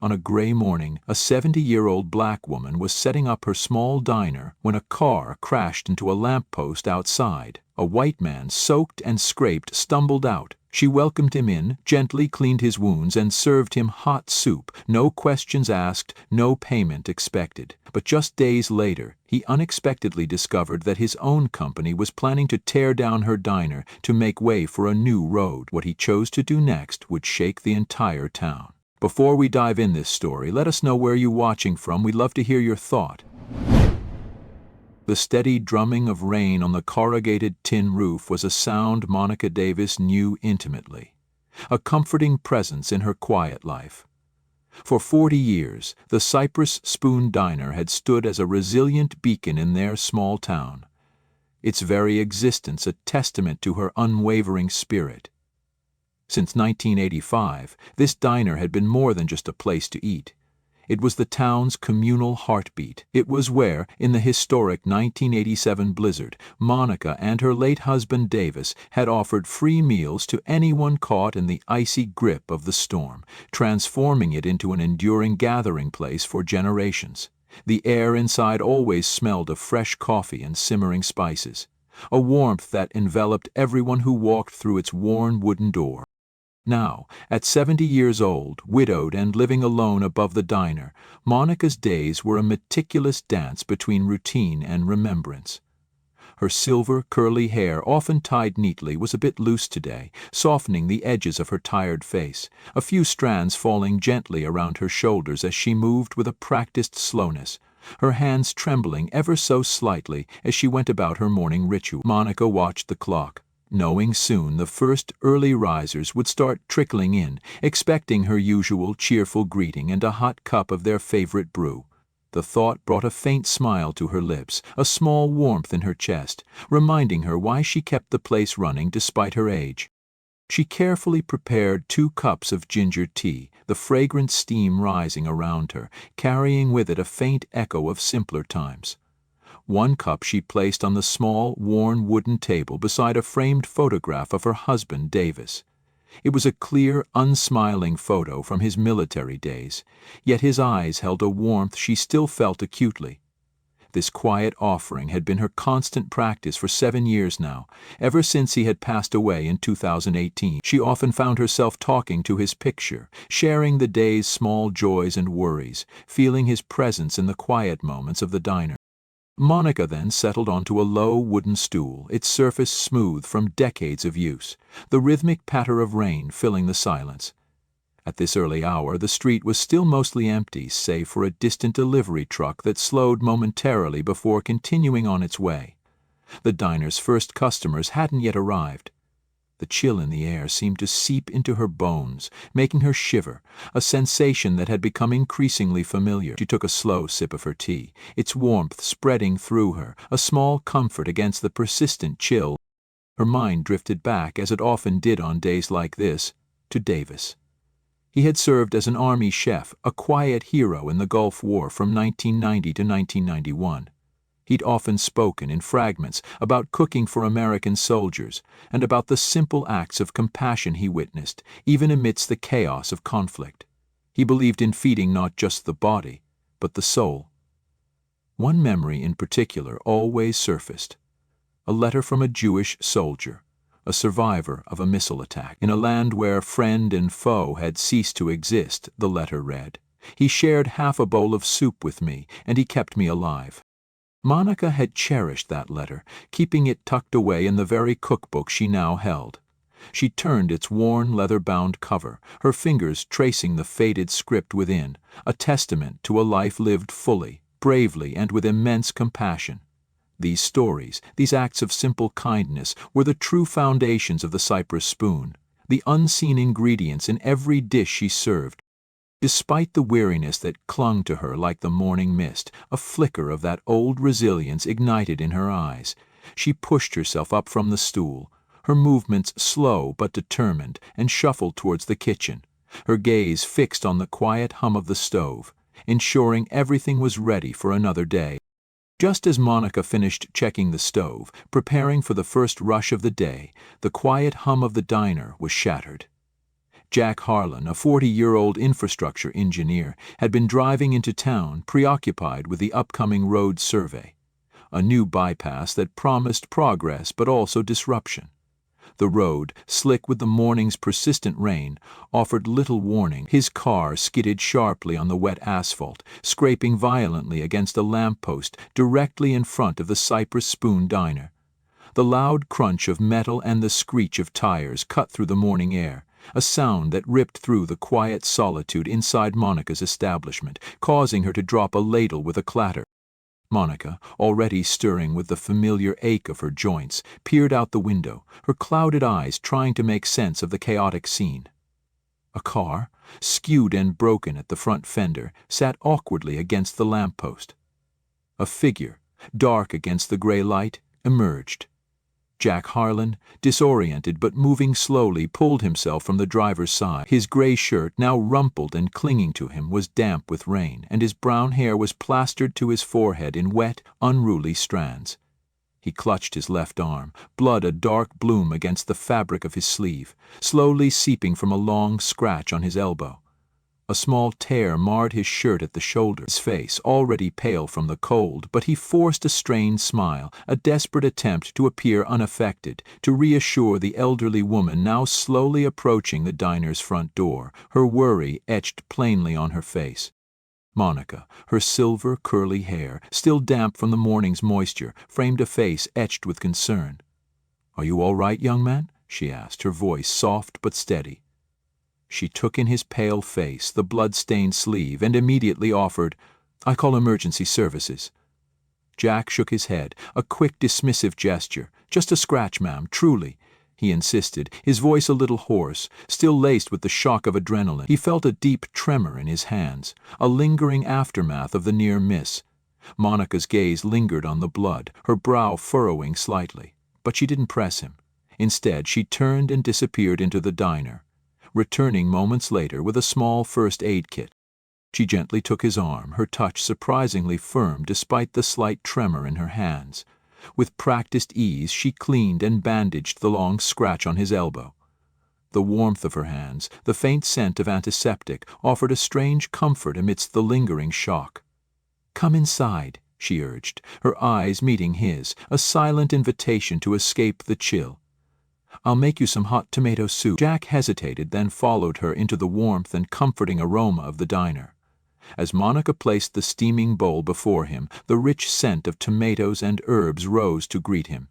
On a gray morning, a 70-year-old black woman was setting up her small diner when a car crashed into a lamppost outside. A white man, soaked and scraped, stumbled out. She welcomed him in, gently cleaned his wounds, and served him hot soup. No questions asked, no payment expected. But just days later, he unexpectedly discovered that his own company was planning to tear down her diner to make way for a new road. What he chose to do next would shake the entire town. Before we dive in this story, let us know where you're watching from. We'd love to hear your thought. The steady drumming of rain on the corrugated tin roof was a sound Monica Davis knew intimately, a comforting presence in her quiet life. For 40 years, the Cypress Spoon Diner had stood as a resilient beacon in their small town, its very existence a testament to her unwavering spirit. Since 1985, this diner had been more than just a place to eat. It was the town's communal heartbeat. It was where, in the historic 1987 blizzard, Monica and her late husband Davis had offered free meals to anyone caught in the icy grip of the storm, transforming it into an enduring gathering place for generations. The air inside always smelled of fresh coffee and simmering spices, a warmth that enveloped everyone who walked through its worn wooden door. Now, at 70 years old, widowed and living alone above the diner, Monica's days were a meticulous dance between routine and remembrance. Her silver, curly hair, often tied neatly, was a bit loose today, softening the edges of her tired face, a few strands falling gently around her shoulders as she moved with a practiced slowness, her hands trembling ever so slightly as she went about her morning ritual. Monica watched the clock, knowing soon the first early risers would start trickling in, expecting her usual cheerful greeting and a hot cup of their favorite brew. The thought brought a faint smile to her lips, a small warmth in her chest, reminding her why she kept the place running despite her age. She carefully prepared 2 cups of ginger tea, the fragrant steam rising around her, carrying with it a faint echo of simpler times. 1 cup she placed on the small, worn wooden table beside a framed photograph of her husband, Davis. It was a clear, unsmiling photo from his military days, yet his eyes held a warmth she still felt acutely. This quiet offering had been her constant practice for 7 years now, ever since he had passed away in 2018. She often found herself talking to his picture, sharing the day's small joys and worries, feeling his presence in the quiet moments of the diner. Monica then settled onto a low wooden stool, its surface smooth from decades of use, the rhythmic patter of rain filling the silence. At this early hour, the street was still mostly empty, save for a distant delivery truck that slowed momentarily before continuing on its way. The diner's first customers hadn't yet arrived. The chill in the air seemed to seep into her bones, making her shiver, a sensation that had become increasingly familiar. She took a slow sip of her tea, its warmth spreading through her, a small comfort against the persistent chill. Her mind drifted back, as it often did on days like this, to Davis. He had served as an army chef, a quiet hero in the Gulf War from 1990 to 1991. He'd often spoken in fragments about cooking for American soldiers and about the simple acts of compassion he witnessed, even amidst the chaos of conflict. He believed in feeding not just the body, but the soul. One memory in particular always surfaced: a letter from a Jewish soldier, a survivor of a missile attack. In a land where friend and foe had ceased to exist, the letter read, "He shared half a bowl of soup with me, and he kept me alive." Monica had cherished that letter, keeping it tucked away in the very cookbook she now held. She turned its worn leather-bound cover, her fingers tracing the faded script within, a testament to a life lived fully, bravely, and with immense compassion. These stories, these acts of simple kindness, were the true foundations of the Cypress Spoon, the unseen ingredients in every dish she served. Despite the weariness that clung to her like the morning mist, a flicker of that old resilience ignited in her eyes. She pushed herself up from the stool, her movements slow but determined, and shuffled towards the kitchen, her gaze fixed on the quiet hum of the stove, ensuring everything was ready for another day. Just as Monica finished checking the stove, preparing for the first rush of the day, the quiet hum of the diner was shattered. Jack Harlan, a 40-year-old infrastructure engineer, had been driving into town preoccupied with the upcoming road survey, a new bypass that promised progress but also disruption. The road, slick with the morning's persistent rain, offered little warning. His car skidded sharply on the wet asphalt, scraping violently against a lamppost directly in front of the Cypress Spoon Diner. The loud crunch of metal and the screech of tires cut through the morning air, a sound that ripped through the quiet solitude inside Monica's establishment, causing her to drop a ladle with a clatter. Monica, already stirring with the familiar ache of her joints, peered out the window, her clouded eyes trying to make sense of the chaotic scene. A car, skewed and broken at the front fender, sat awkwardly against the lamppost. A figure, dark against the gray light, emerged. Jack Harlan, disoriented but moving slowly, pulled himself from the driver's side. His gray shirt, now rumpled and clinging to him, was damp with rain, and his brown hair was plastered to his forehead in wet, unruly strands. He clutched his left arm, blood a dark bloom against the fabric of his sleeve, slowly seeping from a long scratch on his elbow. A small tear marred his shirt at the shoulder, his face already pale from the cold, but he forced a strained smile, a desperate attempt to appear unaffected, to reassure the elderly woman now slowly approaching the diner's front door, her worry etched plainly on her face. Monica, her silver, curly hair, still damp from the morning's moisture, framed a face etched with concern. "Are you all right, young man?" she asked, her voice soft but steady. She took in his pale face, the blood-stained sleeve, and immediately offered, "I call emergency services." Jack shook his head, a quick dismissive gesture. "Just a scratch, ma'am, truly," he insisted, his voice a little hoarse, still laced with the shock of adrenaline. He felt a deep tremor in his hands, a lingering aftermath of the near miss. Monica's gaze lingered on the blood, her brow furrowing slightly, but she didn't press him. Instead, she turned and disappeared into the diner, returning moments later with a small first aid kit. She gently took his arm, her touch surprisingly firm despite the slight tremor in her hands. With practiced ease, she cleaned and bandaged the long scratch on his elbow. The warmth of her hands, the faint scent of antiseptic, offered a strange comfort amidst the lingering shock. "Come inside," she urged, her eyes meeting his, a silent invitation to escape the chill. "I'll make you some hot tomato soup." Jack hesitated, then followed her into the warmth and comforting aroma of the diner. As Monica placed the steaming bowl before him, the rich scent of tomatoes and herbs rose to greet him.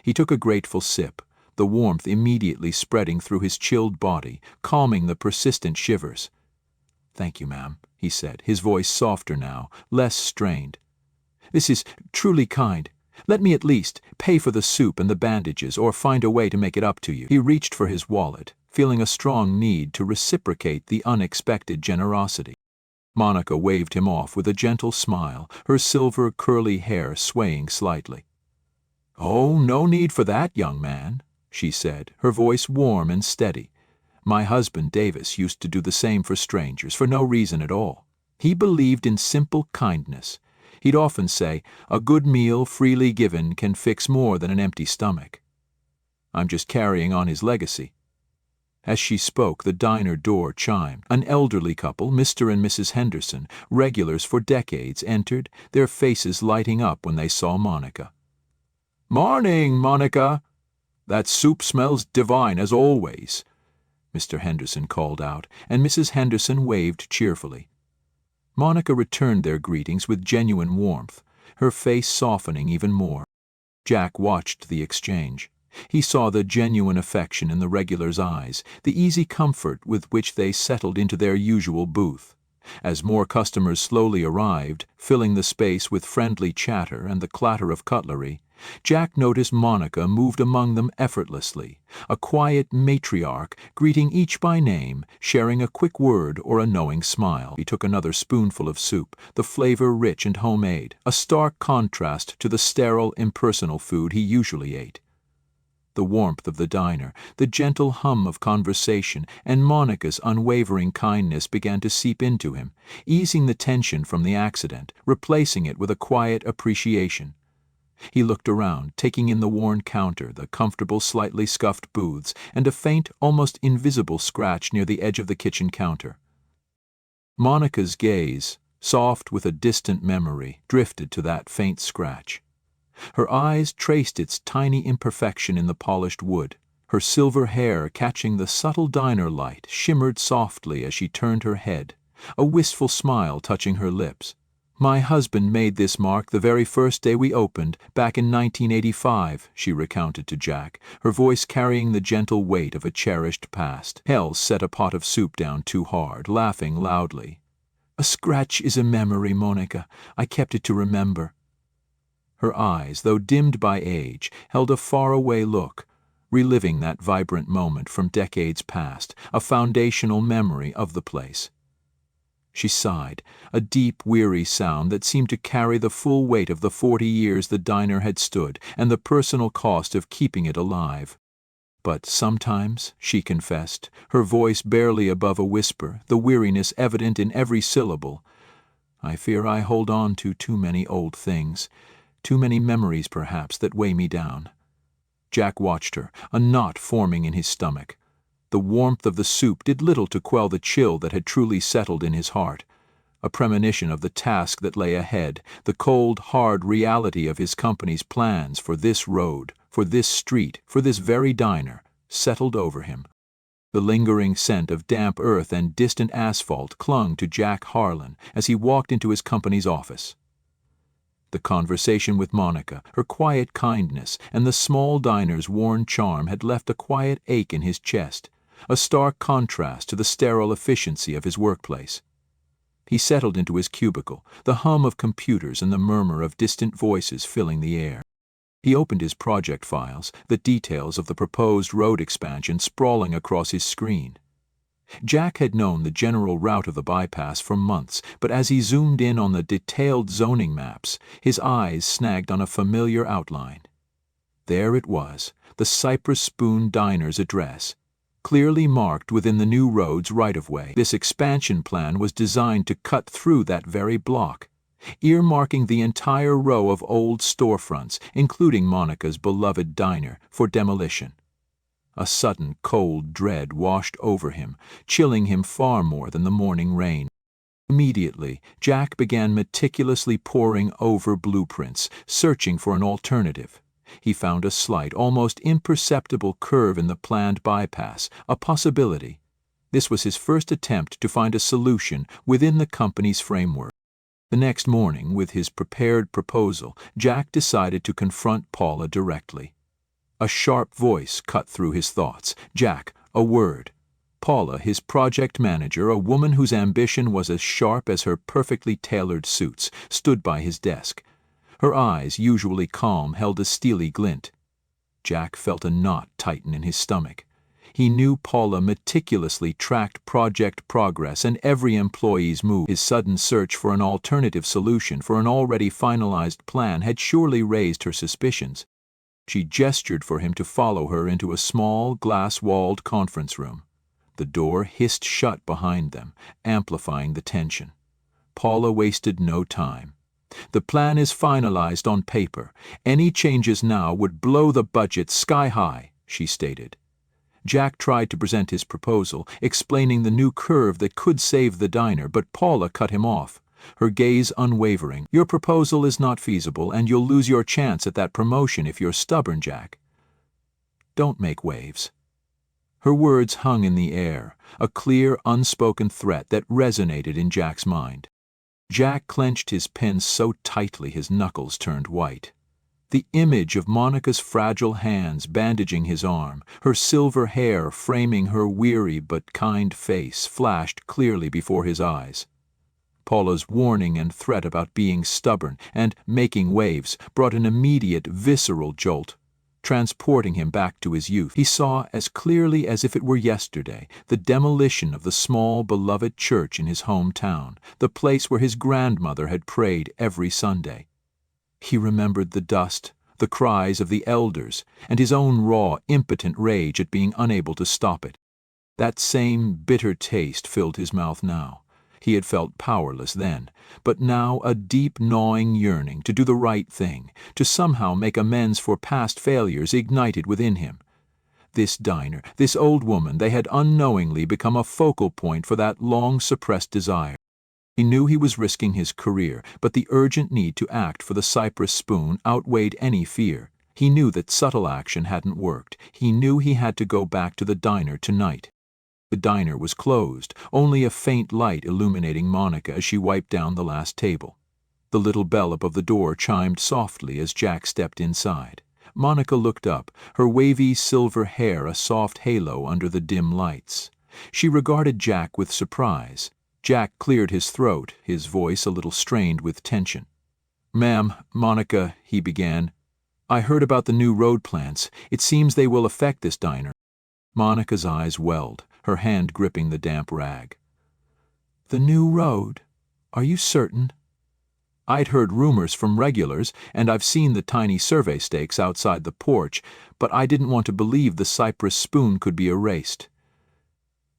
He took a grateful sip, the warmth immediately spreading through his chilled body, calming the persistent shivers. "Thank you, ma'am," he said, his voice softer now, less strained. "This is truly kind. Let me at least pay for the soup and the bandages, or find a way to make it up to you." He reached for his wallet, feeling a strong need to reciprocate the unexpected generosity. Monica waved him off with a gentle smile, her silver curly hair swaying slightly. "Oh, no need for that, young man," she said, her voice warm and steady. "My husband, Davis, used to do the same for strangers, for no reason at all. He believed in simple kindness. He'd often say, 'A good meal freely given can fix more than an empty stomach.' I'm just carrying on his legacy." As she spoke, the diner door chimed. An elderly couple, Mr. and Mrs. Henderson, regulars for decades, entered, their faces lighting up when they saw Monica. "Morning, Monica! That soup smells divine as always," Mr. Henderson called out, and Mrs. Henderson waved cheerfully. Monica returned their greetings with genuine warmth, her face softening even more. Jack watched the exchange. He saw the genuine affection in the regulars' eyes, the easy comfort with which they settled into their usual booth. As more customers slowly arrived, filling the space with friendly chatter and the clatter of cutlery, Jack noticed Monica moved among them effortlessly, a quiet matriarch greeting each by name, sharing a quick word or a knowing smile. He took another spoonful of soup, the flavor rich and homemade, a stark contrast to the sterile, impersonal food he usually ate. The warmth of the diner, the gentle hum of conversation, and Monica's unwavering kindness began to seep into him, easing the tension from the accident, replacing it with a quiet appreciation. He looked around, taking in the worn counter, the comfortable, slightly scuffed booths, and a faint, almost invisible scratch near the edge of the kitchen counter. Monica's gaze, soft with a distant memory, drifted to that faint scratch. Her eyes traced its tiny imperfection in the polished wood. Her silver hair, catching the subtle diner light, shimmered softly as she turned her head, a wistful smile touching her lips. "My husband made this mark the very first day we opened, back in 1985, she recounted to Jack, her voice carrying the gentle weight of a cherished past. Hell set a pot of soup down too hard, laughing loudly. "A scratch is a memory, Monica. I kept it to remember." Her eyes, though dimmed by age, held a faraway look, reliving that vibrant moment from decades past, a foundational memory of the place. She sighed, a deep, weary sound that seemed to carry the full weight of the 40 years the diner had stood and the personal cost of keeping it alive. "But sometimes," she confessed, her voice barely above a whisper, the weariness evident in every syllable, "I fear I hold on to too many old things, too many memories perhaps that weigh me down." Jack watched her, a knot forming in his stomach. The warmth of the soup did little to quell the chill that had truly settled in his heart. A premonition of the task that lay ahead, the cold, hard reality of his company's plans for this road, for this street, for this very diner, settled over him. The lingering scent of damp earth and distant asphalt clung to Jack Harlan as he walked into his company's office. The conversation with Monica, her quiet kindness, and the small diner's worn charm had left a quiet ache in his chest, a stark contrast to the sterile efficiency of his workplace. He settled into his cubicle, the hum of computers and the murmur of distant voices filling the air. He opened his project files, the details of the proposed road expansion sprawling across his screen. Jack had known the general route of the bypass for months, but as he zoomed in on the detailed zoning maps, his eyes snagged on a familiar outline. There it was, the Cypress Spoon Diner's address, clearly marked within the new road's right-of-way. This expansion plan was designed to cut through that very block, earmarking the entire row of old storefronts, including Monica's beloved diner, for demolition. A sudden cold dread washed over him, chilling him far more than the morning rain. Immediately, Jack began meticulously poring over blueprints, searching for an alternative. He found a slight, almost imperceptible curve in the planned bypass, a possibility. This was his first attempt to find a solution within the company's framework. The next morning, with his prepared proposal, Jack decided to confront Paula directly. A sharp voice cut through his thoughts. Jack, a word. Paula, his project manager, a woman whose ambition was as sharp as her perfectly tailored suits, stood by his desk. Her eyes, usually calm, held a steely glint. Jack felt a knot tighten in his stomach. He knew Paula meticulously tracked project progress and every employee's move. His sudden search for an alternative solution for an already finalized plan had surely raised her suspicions. She gestured for him to follow her into a small, glass-walled conference room. The door hissed shut behind them, amplifying the tension. Paula wasted no time. "The plan is finalized on paper. Any changes now would blow the budget sky-high," she stated. Jack tried to present his proposal, explaining the new curve that could save the diner, but Paula cut him off, her gaze unwavering. "Your proposal is not feasible, and you'll lose your chance at that promotion if you're stubborn, Jack. Don't make waves." Her words hung in the air, a clear, unspoken threat that resonated in Jack's mind. Jack clenched his pen so tightly his knuckles turned white. The image of Monica's fragile hands bandaging his arm, her silver hair framing her weary but kind face, flashed clearly before his eyes. Paula's warning and threat about being stubborn and making waves brought an immediate, visceral jolt, transporting him back to his youth. He saw, as clearly as if it were yesterday, the demolition of the small, beloved church in his hometown, the place where his grandmother had prayed every Sunday. He remembered the dust, the cries of the elders, and his own raw, impotent rage at being unable to stop it. That same bitter taste filled his mouth now. He had felt powerless then, but now a deep gnawing yearning to do the right thing, to somehow make amends for past failures ignited within him. This diner, this old woman, they had unknowingly become a focal point for that long-suppressed desire. He knew he was risking his career, but the urgent need to act for the Cypress spoon outweighed any fear. He knew that subtle action hadn't worked. He knew he had to go back to the diner tonight. The diner was closed, only a faint light illuminating Monica as she wiped down the last table. The little bell above the door chimed softly as Jack stepped inside. Monica looked up, her wavy silver hair a soft halo under the dim lights. She regarded Jack with surprise. Jack cleared his throat, his voice a little strained with tension. "Ma'am, Monica," he began, "I heard about the new road plans. It seems they will affect this diner." Monica's eyes welled, her hand gripping the damp rag. "The new road? Are you certain?" "I'd heard rumors from regulars, and I've seen the tiny survey stakes outside the porch, but I didn't want to believe the Cypress spoon could be erased.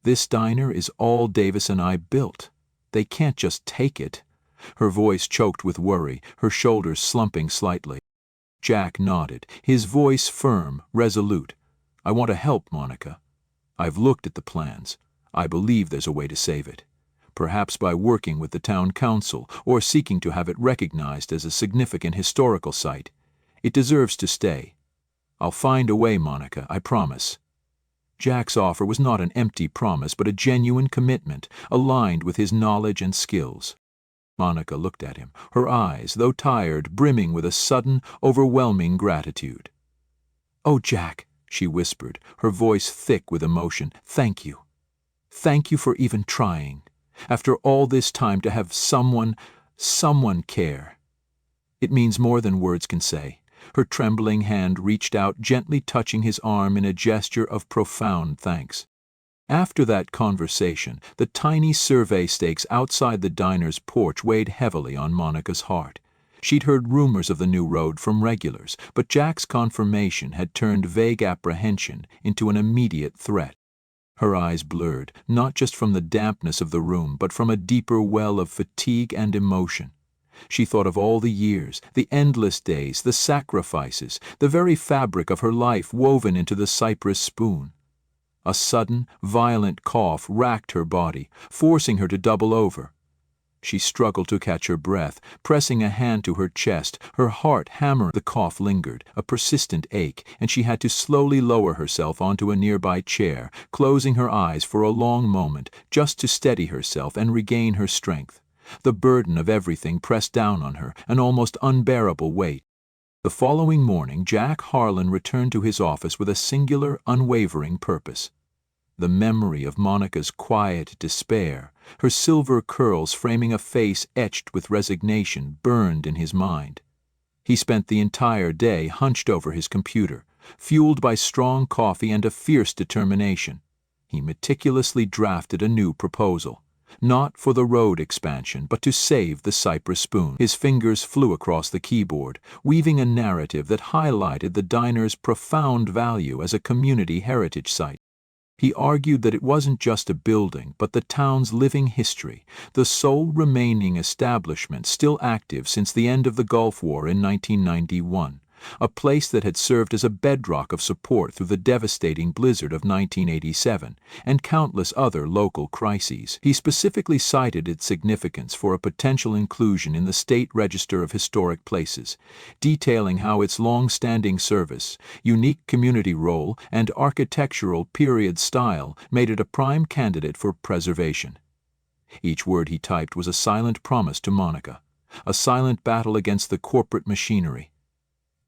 This diner is all Davis and I built. They can't just take it." Her voice choked with worry, her shoulders slumping slightly. Jack nodded, his voice firm, resolute. "I want to help, Monica. I've looked at the plans. I believe there's a way to save it. Perhaps by working with the town council or seeking to have it recognized as a significant historical site. It deserves to stay. I'll find a way, Monica, I promise." Jack's offer was not an empty promise, but a genuine commitment, aligned with his knowledge and skills. Monica looked at him, her eyes, though tired, brimming with a sudden, overwhelming gratitude. "Oh, Jack," she whispered, her voice thick with emotion, "thank you. Thank you for even trying. After all this time to have someone care. It means more than words can say." Her trembling hand reached out, gently touching his arm in a gesture of profound thanks. After that conversation, the tiny survey stakes outside the diner's porch weighed heavily on Monica's heart. She'd heard rumors of the new road from regulars, but Jack's confirmation had turned vague apprehension into an immediate threat. Her eyes blurred, not just from the dampness of the room, but from a deeper well of fatigue and emotion. She thought of all the years, the endless days, the sacrifices, the very fabric of her life woven into the Cypress spoon. A sudden, violent cough racked her body, forcing her to double over. She struggled to catch her breath, pressing a hand to her chest, her heart hammering. The cough lingered, a persistent ache, and she had to slowly lower herself onto a nearby chair, closing her eyes for a long moment, just to steady herself and regain her strength. The burden of everything pressed down on her, an almost unbearable weight. The following morning, Jack Harlan returned to his office with a singular, unwavering purpose. The memory of Monica's quiet despair, her silver curls framing a face etched with resignation, burned in his mind. He spent the entire day hunched over his computer, fueled by strong coffee and a fierce determination. He meticulously drafted a new proposal. Not for the road expansion, but to save the Cypress spoon. His fingers flew across the keyboard, weaving a narrative that highlighted the diner's profound value as a community heritage site. He argued that it wasn't just a building, but the town's living history, the sole remaining establishment still active since the end of the Gulf War in 1991. A place that had served as a bedrock of support through the devastating blizzard of 1987 and countless other local crises. He specifically cited its significance for a potential inclusion in the State Register of Historic Places, detailing how its long-standing service, unique community role, and architectural period style made it a prime candidate for preservation. Each word he typed was a silent promise to Monica, a silent battle against the corporate machinery.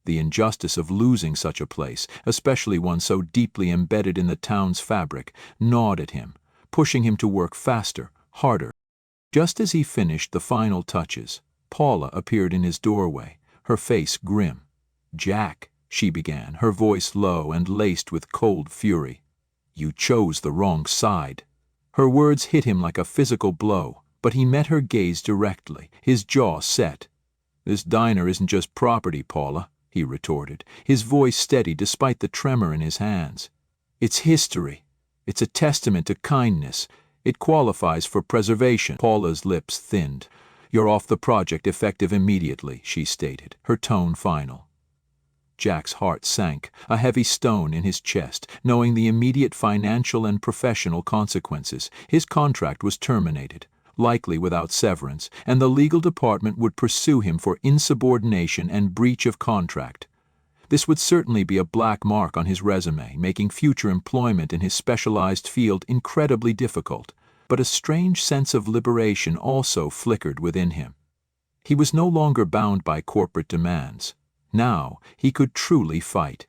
The injustice of losing such a place, especially one so deeply embedded in the town's fabric, gnawed at him, pushing him to work faster, harder. Just as he finished the final touches, Paula appeared in his doorway, her face grim. "Jack," she began, her voice low and laced with cold fury, "you chose the wrong side." Her words hit him like a physical blow, but he met her gaze directly, his jaw set. "This diner isn't just property, Paula," he retorted, his voice steady despite the tremor in his hands. "It's history. It's a testament to kindness. It qualifies for preservation. Paula's lips thinned. "You're off the project effective immediately," she stated, her tone final. Jack's heart sank, a heavy stone in his chest, knowing the immediate financial and professional consequences. His contract was terminated, likely without severance, and the legal department would pursue him for insubordination and breach of contract. This would certainly be a black mark on his resume, making future employment in his specialized field incredibly difficult. But a strange sense of liberation also flickered within him. He was no longer bound by corporate demands. Now he could truly fight.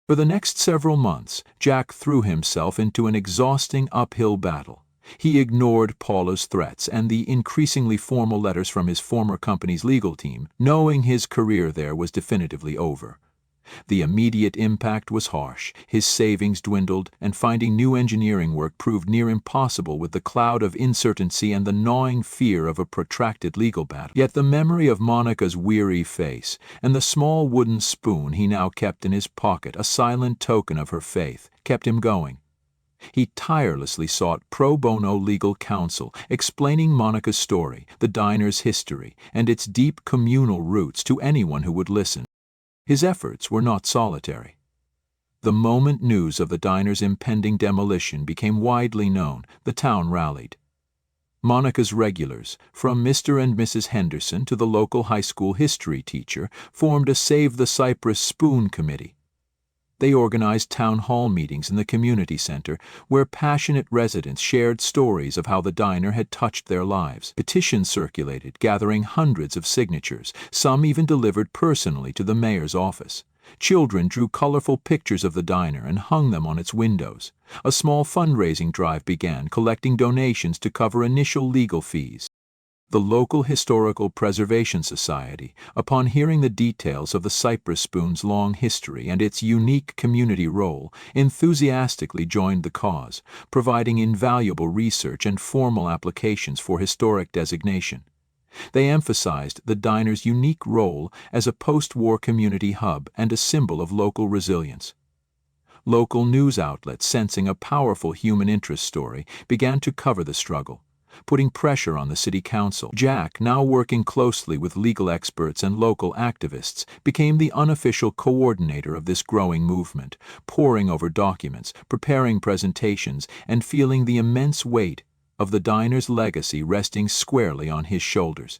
For the next several months, Jack threw himself into an exhausting uphill battle. He ignored Paula's threats and the increasingly formal letters from his former company's legal team, knowing his career there was definitively over. The immediate impact was harsh. His savings dwindled, and finding new engineering work proved near impossible with the cloud of uncertainty and the gnawing fear of a protracted legal battle. Yet the memory of Monica's weary face and the small wooden spoon he now kept in his pocket, a silent token of her faith, kept him going. He tirelessly sought pro bono legal counsel, explaining Monica's story, the diner's history, and its deep communal roots to anyone who would listen. His efforts were not solitary. The moment news of the diner's impending demolition became widely known, the town rallied. Monica's regulars, from Mr. and Mrs. Henderson to the local high school history teacher, formed a Save the Cypress Spoon committee. They organized town hall meetings in the community center, where passionate residents shared stories of how the diner had touched their lives. Petitions circulated, gathering hundreds of signatures, some even delivered personally to the mayor's office. Children drew colorful pictures of the diner and hung them on its windows. A small fundraising drive began, collecting donations to cover initial legal fees. The local Historical Preservation Society, upon hearing the details of the Cypress spoon's long history and its unique community role, enthusiastically joined the cause, providing invaluable research and formal applications for historic designation. They emphasized the diner's unique role as a post-war community hub and a symbol of local resilience. Local news outlets, sensing a powerful human interest story, began to cover the struggle, putting pressure on the city council. Jack, now working closely with legal experts and local activists, became the unofficial coordinator of this growing movement, poring over documents, preparing presentations, and feeling the immense weight of the diner's legacy resting squarely on his shoulders.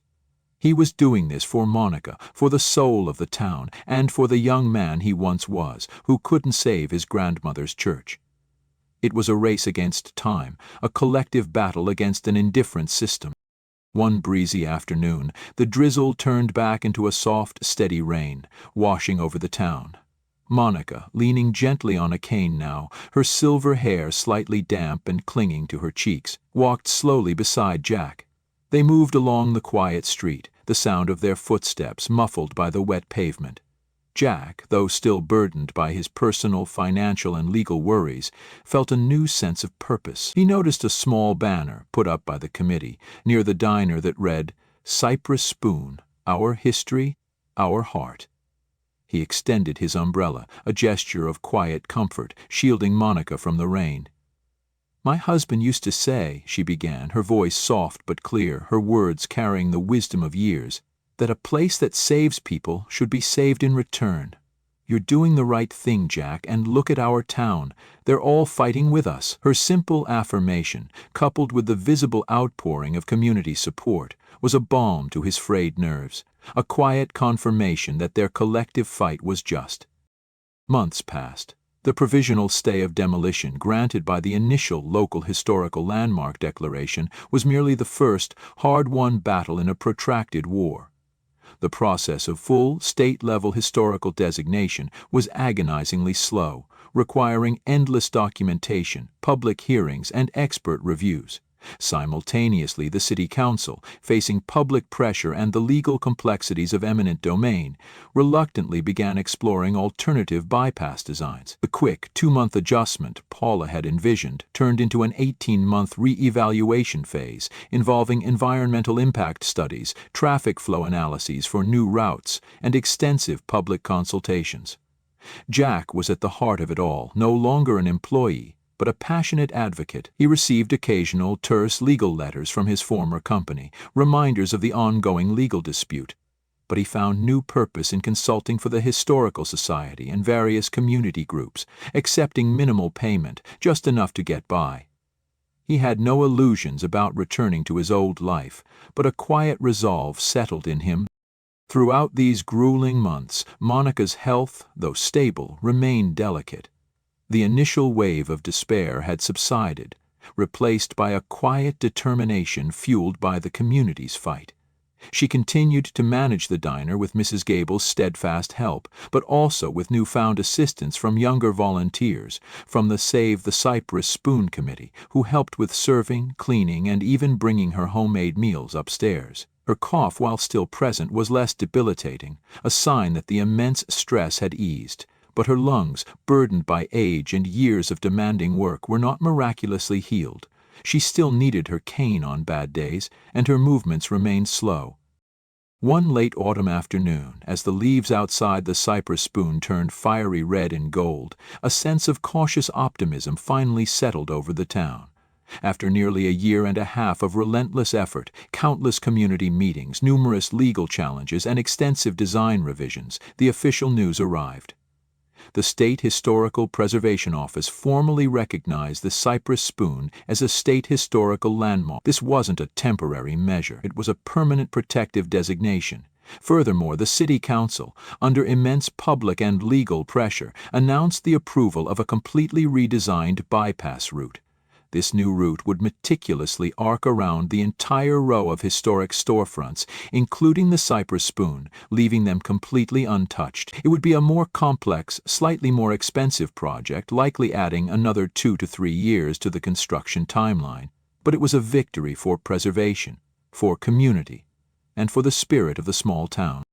He was doing this for Monica, for the soul of the town, and for the young man he once was, who couldn't save his grandmother's church. It was a race against time, a collective battle against an indifferent system. One breezy afternoon, the drizzle turned back into a soft, steady rain, washing over the town. Monica, leaning gently on a cane now, her silver hair slightly damp and clinging to her cheeks, walked slowly beside Jack. They moved along the quiet street, the sound of their footsteps muffled by the wet pavement. Jack, though still burdened by his personal, financial, and legal worries, felt a new sense of purpose. He noticed a small banner put up by the committee near the diner that read, "Cypress Spoon, Our History, Our Heart." He extended his umbrella, a gesture of quiet comfort, shielding Monica from the rain. "My husband used to say," she began, her voice soft but clear, her words carrying the wisdom of years, "that a place that saves people should be saved in return. You're doing the right thing, Jack, and look at our town. They're all fighting with us." Her simple affirmation, coupled with the visible outpouring of community support, was a balm to his frayed nerves, a quiet confirmation that their collective fight was just. Months passed. The provisional stay of demolition granted by the initial local historical landmark declaration was merely the first hard-won battle in a protracted war. The process of full, state-level historical designation was agonizingly slow, requiring endless documentation, public hearings, and expert reviews. Simultaneously, the city council, facing public pressure and the legal complexities of eminent domain, reluctantly began exploring alternative bypass designs. The quick 2-month adjustment Paula had envisioned turned into an 18-month re-evaluation phase involving environmental impact studies, traffic flow analyses for new routes, and extensive public consultations. Jack was at the heart of it all, no longer an employee, but a passionate advocate. He received occasional terse legal letters from his former company, reminders of the ongoing legal dispute. But he found new purpose in consulting for the Historical Society and various community groups, accepting minimal payment, just enough to get by. He had no illusions about returning to his old life, but a quiet resolve settled in him. Throughout these grueling months, Monica's health, though stable, remained delicate. The initial wave of despair had subsided, replaced by a quiet determination fueled by the community's fight. She continued to manage the diner with Mrs. Gable's steadfast help, but also with newfound assistance from younger volunteers, from the Save the Cypress Spoon Committee, who helped with serving, cleaning, and even bringing her homemade meals upstairs. Her cough, while still present, was less debilitating, a sign that the immense stress had eased, but her lungs, burdened by age and years of demanding work, were not miraculously healed. She still needed her cane on bad days, and her movements remained slow. One late autumn afternoon, as the leaves outside the Cypress Spoon turned fiery red and gold, a sense of cautious optimism finally settled over the town. After nearly a year and a half of relentless effort, countless community meetings, numerous legal challenges, and extensive design revisions, the official news arrived. The State Historical Preservation Office formally recognized the Cypress Spoon as a state historical landmark. This wasn't a temporary measure. It was a permanent protective designation. Furthermore, the City Council, under immense public and legal pressure, announced the approval of a completely redesigned bypass route. This new route would meticulously arc around the entire row of historic storefronts, including the Cypress Spoon, leaving them completely untouched. It would be a more complex, slightly more expensive project, likely adding another 2 to 3 years to the construction timeline. But it was a victory for preservation, for community, and for the spirit of the small town.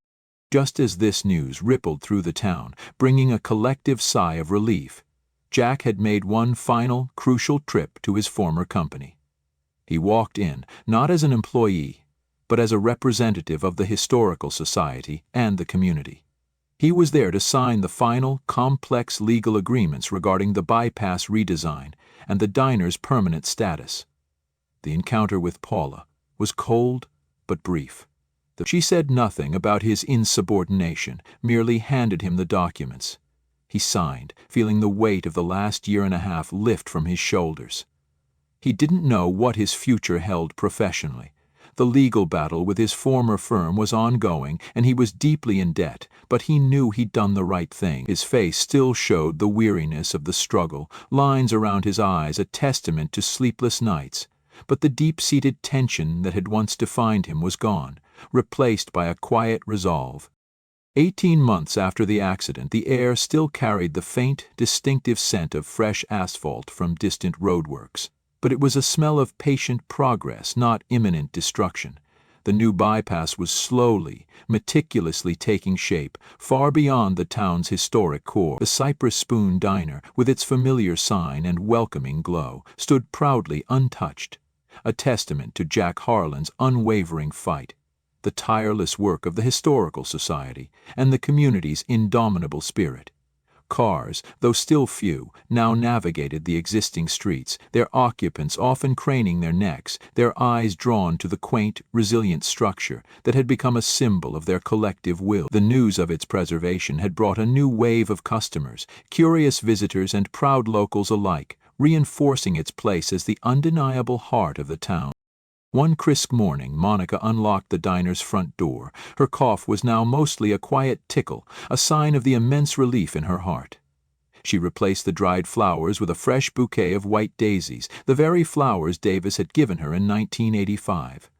Just as this news rippled through the town, bringing a collective sigh of relief, Jack had made one final, crucial trip to his former company. He walked in, not as an employee, but as a representative of the Historical Society and the community. He was there to sign the final, complex legal agreements regarding the bypass redesign and the diner's permanent status. The encounter with Paula was cold but brief. She said nothing about his insubordination, merely handed him the documents. He signed, feeling the weight of the last year and a half lift from his shoulders. He didn't know what his future held professionally. The legal battle with his former firm was ongoing, and he was deeply in debt, but he knew he'd done the right thing. His face still showed the weariness of the struggle, lines around his eyes a testament to sleepless nights. But the deep-seated tension that had once defined him was gone, replaced by a quiet resolve. 18 months after the accident, the air still carried the faint, distinctive scent of fresh asphalt from distant roadworks. But it was a smell of patient progress, not imminent destruction. The new bypass was slowly, meticulously taking shape, far beyond the town's historic core. The Cypress Spoon Diner, with its familiar sign and welcoming glow, stood proudly untouched, a testament to Jack Harlan's unwavering fight, the tireless work of the Historical Society, and the community's indomitable spirit. Cars, though still few, now navigated the existing streets, their occupants often craning their necks, their eyes drawn to the quaint, resilient structure that had become a symbol of their collective will. The news of its preservation had brought a new wave of customers, curious visitors and proud locals alike, reinforcing its place as the undeniable heart of the town. One crisp morning, Monica unlocked the diner's front door. Her cough was now mostly a quiet tickle, a sign of the immense relief in her heart. She replaced the dried flowers with a fresh bouquet of white daisies, the very flowers Davis had given her in 1985.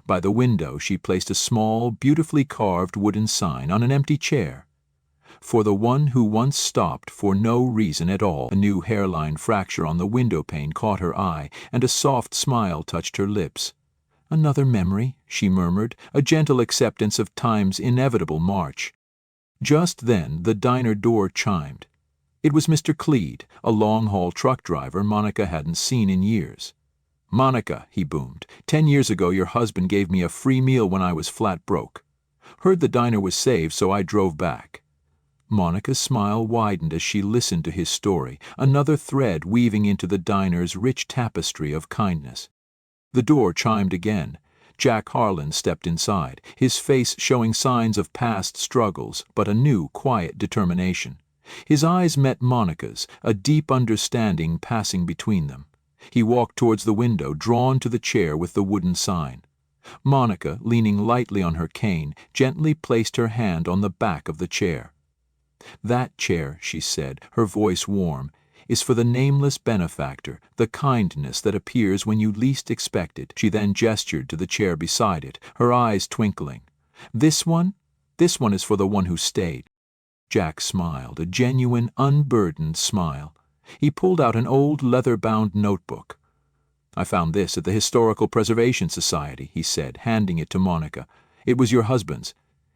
By the window, she placed a small, beautifully carved wooden sign on an empty chair. For the one who once stopped for no reason at all. A new hairline fracture on the windowpane caught her eye, and a soft smile touched her lips. "Another memory," she murmured, a gentle acceptance of time's inevitable march. Just then the diner door chimed. It was Mr. Cleed, a long-haul truck driver Monica hadn't seen in years. "Monica," he boomed, "10 years ago your husband gave me a free meal when I was flat broke. Heard the diner was saved, so I drove back." Monica's smile widened as she listened to his story, another thread weaving into the diner's rich tapestry of kindness. The door chimed again. Jack Harlan stepped inside, his face showing signs of past struggles, but a new, quiet determination. His eyes met Monica's, a deep understanding passing between them. He walked towards the window, drawn to the chair with the wooden sign. Monica, leaning lightly on her cane, gently placed her hand on the back of the chair. "That chair," she said, her voice warm, "is for the nameless benefactor, the kindness that appears when you least expect it." She then gestured to the chair beside it, her eyes twinkling. This one is for the one who stayed." Jack smiled, a genuine, unburdened smile. He pulled out an old leather-bound notebook. "I found this at the Historical Preservation Society," he said, handing it to Monica. "It was your husband's.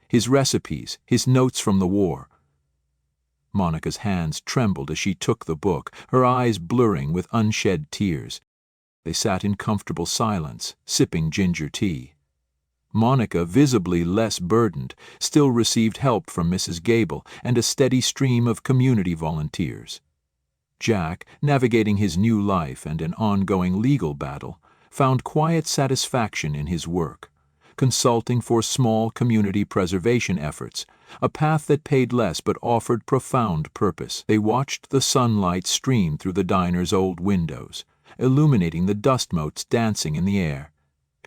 His recipes, his notes from the war." Monica's hands trembled as she took the book, her eyes blurring with unshed tears. They sat in comfortable silence, sipping ginger tea. Monica, visibly less burdened, still received help from Mrs. Gable and a steady stream of community volunteers. Jack, navigating his new life and an ongoing legal battle, found quiet satisfaction in his work, consulting for small community preservation efforts, a path that paid less but offered profound purpose. They watched the sunlight stream through the diner's old windows, illuminating the dust motes dancing in the air.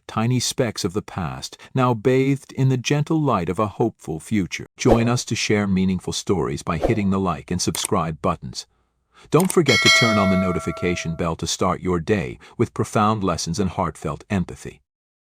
Tiny specks of the past, now bathed in the gentle light of a hopeful future. Join us to share meaningful stories by hitting the like and subscribe buttons. Don't forget to turn on the notification bell to start your day with profound lessons and heartfelt empathy.